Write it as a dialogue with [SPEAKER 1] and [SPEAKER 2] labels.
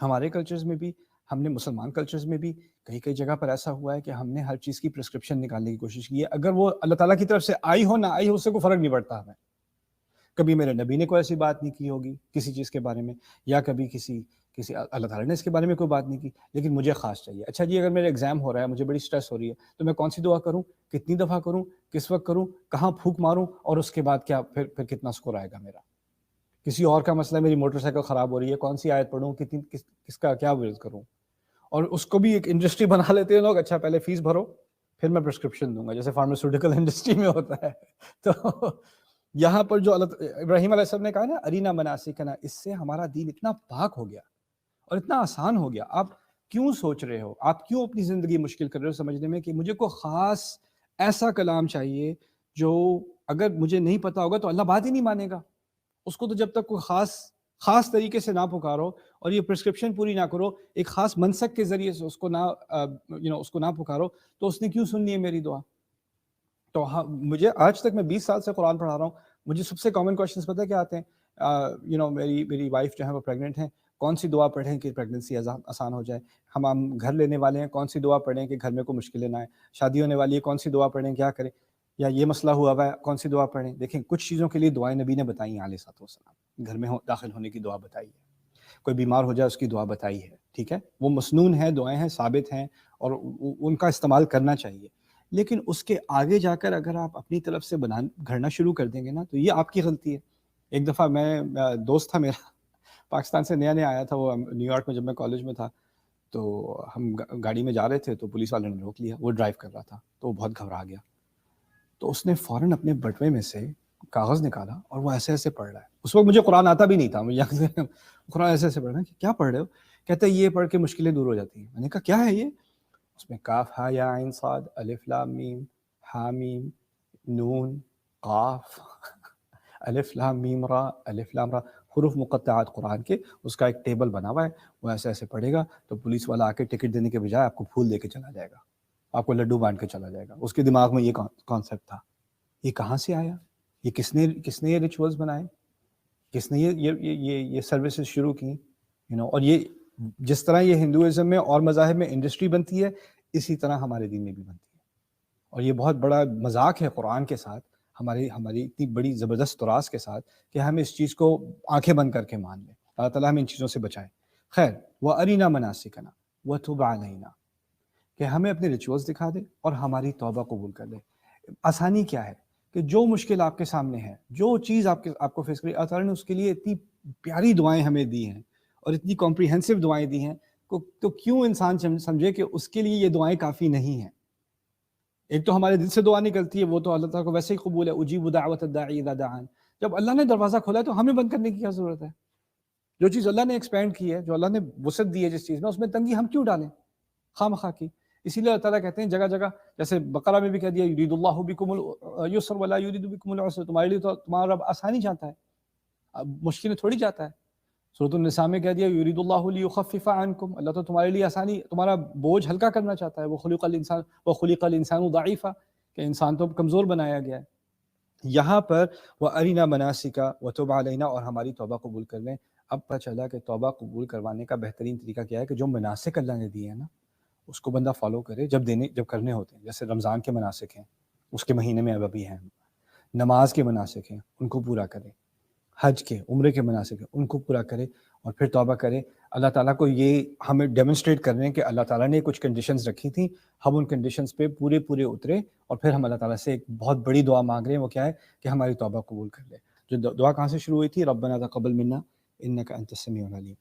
[SPEAKER 1] ہمارے کلچرز میں بھی، ہم نے مسلمان کلچرز میں بھی کئی کئی جگہ پر ایسا ہوا ہے کہ ہم نے ہر چیز کی پرسکرپشن نکالنے کی کوشش کی ہے، اگر وہ اللہ تعالیٰ کی طرف سے آئی ہو نہ آئی ہو اس سے کوئی فرق نہیں پڑتا ہمیں. کبھی میرے نبی نے کوئی ایسی بات نہیں کی ہوگی کسی چیز کے بارے میں، یا کبھی کسی اللہ تعالیٰ نے اس کے بارے میں کوئی بات نہیں کی، لیکن مجھے خاص چاہیے. اچھا جی، اگر میرا ایگزام ہو رہا ہے، مجھے بڑی سٹریس ہو رہی ہے، تو میں کون سی دعا کروں، کتنی دفعہ کروں، کس وقت کروں، کہاں پھونک ماروں، اور اس کے بعد کیا پھر کتنا سکور آئے گا میرا. کسی اور کا مسئلہ، میری موٹر سائیکل خراب ہو رہی ہے، کون سی آیت پڑھوں، کس کا کیا ورد کروں. اور اس کو بھی ایک انڈسٹری بنا لیتے ہیں لوگ، اچھا پہلے فیس بھرو پھر میں پرسکرپشن دوں گا، جیسے فارماسیوٹیکل انڈسٹری میں ہوتا ہے. تو یہاں پر جو ابراہیم علیہ السلام نے کہا نا ارینا مناسکنا، اس سے ہمارا دین اتنا پاک ہو گیا اور اتنا آسان ہو گیا. آپ کیوں سوچ رہے ہو، آپ کیوں اپنی زندگی مشکل کر رہے ہو سمجھنے میں کہ مجھے کوئی خاص ایسا کلام چاہیے جو اگر مجھے نہیں پتا ہوگا تو اللہ بات ہی نہیں مانے گا. اس کو تو جب تک کوئی خاص طریقے سے نہ پکارو اور یہ پرسکرپشن پوری نہ کرو، ایک خاص منسک کے ذریعے سے اس کو نہ پکارو، تو اس نے کیوں سننی ہے میری دعا. تو مجھے آج تک، میں 20 سال سے قرآن پڑھا رہا ہوں، مجھے سب سے کامن کوشچنس پتہ کیا آتے ہیں. میری وائف جو ہے وہ پریگننٹ ہیں، کون سی دعا پڑھیں کہ پریگننسی آسان ہو جائے. ہم گھر لینے والے ہیں، کون سی دعا پڑھیں کہ گھر میں کوئی مشکلیں نہ آئیں. شادی ہونے والی ہے، کون سی دعا پڑھیں، کیا کریں. یا یہ مسئلہ ہوا ہے، کون سی دعا پڑھیں. دیکھیں کچھ چیزوں کے لیے دعائیں نبی نے بتائی ہیں علیہ الصلوۃ والسلام. گھر میں داخل ہونے کی دعا بتائی ہے، کوئی بیمار ہو جائے اس کی دعا بتائی ہے. ٹھیک ہے، وہ مسنون ہیں، دعائیں ہیں، ثابت ہیں، اور ان کا استعمال کرنا چاہیے. لیکن اس کے آگے جا کر اگر آپ اپنی طرف سے گھڑنا شروع کر دیں گے نا، تو یہ آپ کی غلطی ہے. ایک دفعہ دوست تھا میرا، پاکستان سے نیا آیا تھا، وہ نیو یارک میں جب میں کالج میں تھا، تو ہم گاڑی میں جا رہے تھے، تو پولیس والوں نے روک لیا. وہ ڈرائیو کر رہا تھا تو وہ بہت گھبرا گیا. تو اس نے فوراً اپنے بٹوے میں سے کاغذ نکالا اور وہ ایسے ایسے پڑھ رہا ہے. اس وقت مجھے قرآن آتا بھی نہیں تھا، مجھے قرآن ایسے ایسے پڑھ رہا ہے کہ کیا پڑھ رہے ہو. کہتا ہے یہ پڑھ کے مشکلیں دور ہو جاتی ہیں. میں نے کہا کیا ہے یہ؟ اس میں کاف ہا یا عین صاد الف لام میم حامیم نون قاف الف لام میم را الف لام را، حروف مقطعات قرآن کے، اس کا ایک ٹیبل بنا ہوا ہے. وہ ایسے ایسے پڑھے گا تو پولیس والا آ کے ٹکٹ دینے کے بجائے آپ کو پھول دے کے چلا جائے گا، آپ کو لڈو بانٹ کے چلا جائے گا. اس کے دماغ میں یہ کانسیپٹ تھا. یہ کہاں سے آیا؟ یہ کس نے یہ ریچولز بنائے، کس نے یہ سروسز شروع کی. اور یہ جس طرح یہ ہندوازم میں اور مذاہب میں انڈسٹری بنتی ہے، اسی طرح ہمارے دین میں بھی بنتی ہے. اور یہ بہت بڑا مذاق ہے قرآن کے ساتھ، ہماری اتنی بڑی زبردست تراث کے ساتھ، کہ ہم اس چیز کو آنکھیں بند کر کے مان لیں. اللہ تعالیٰ ہمیں ان چیزوں سے بچائے. خیر، وَأَرِنَا مَنَاسِكَنَا وَتُبْ عَلَيْنَا، کہ ہمیں اپنے ریچولز دکھا دے اور ہماری توبہ قبول کر لے. آسانی کیا ہے کہ جو مشکل آپ کے سامنے ہے، جو چیز آپ کو فیس کری، اللہ تعالیٰ نے اس کے لیے اتنی پیاری دعائیں ہمیں دی ہیں اور اتنی کمپریہنسو دعائیں دی ہیں، تو کیوں انسان سمجھے کہ اس کے لیے یہ دعائیں کافی نہیں ہیں. ایک تو ہمارے دل سے دعا نکلتی ہے، وہ تو اللہ تعالیٰ کو ویسے ہی قبول ہے، اجیب دعوت الداعی اذا دعان. جب اللہ نے دروازہ کھولا ہے تو ہمیں بند کرنے کی کیا ضرورت ہے؟ جو چیز اللہ نے ایکسپینڈ کی ہے، جو اللہ نے وسعت دی ہے جس چیز میں، اس میں تنگی ہم کیوں ڈالیں خواہ مخواہ کی. اسی لیے اللہ تعالیٰ کہتے ہیں جگہ جگہ، جیسے بقرہ میں بھی کہہ دیا یرید اللہ بکم اليسر ولا یرید بکم العسر، تمہارے لیے تو تمہارا رب آسانی چاہتا ہے، اب مشکلیں تھوڑی چاہتا ہے. سورۃ النساء میں کہہ دیا یرید اللہ لیخفف عنکم، اللہ تو تمہارے لیے آسانی، تمہارا بوجھ ہلکا کرنا چاہتا ہے. وخلق الانسان ضعیفا، کہ انسان تو کمزور بنایا گیا ہے. یہاں پر وَأَرِنَا مَنَاسِكَ وَتُبْ عَلَيْنَا، اور ہماری توبہ قبول کر لیں. اب پتہ چلا کہ توبہ قبول کروانے کا بہترین طریقہ کیا ہے کہ جو مناسک اللہ نے دیے ہیں نا، اس کو بندہ فالو کرے جب کرنے ہوتے ہیں. جیسے رمضان کے مناسک ہیں، اس کے مہینے میں ابھی ہیں. نماز کے مناسک ہیں، ان کو پورا کرے. حج کے، عمرے کے مناسک ہیں، ان کو پورا کرے، اور پھر توبہ کرے. اللہ تعالیٰ کو یہ ہمیں ڈیمونسٹریٹ کر رہے ہیں کہ اللہ تعالیٰ نے کچھ کنڈیشنز رکھی تھیں، ہم ان کنڈیشنز پہ پورے اترے، اور پھر ہم اللہ تعالیٰ سے ایک بہت بڑی دعا مانگ رہے ہیں. وہ کیا ہے کہ ہماری توبہ قبول کر لے. جو دعا کہاں سے شروع ہوئی تھی؟ ربنا تقبل منا انک انت السمیع العلیم.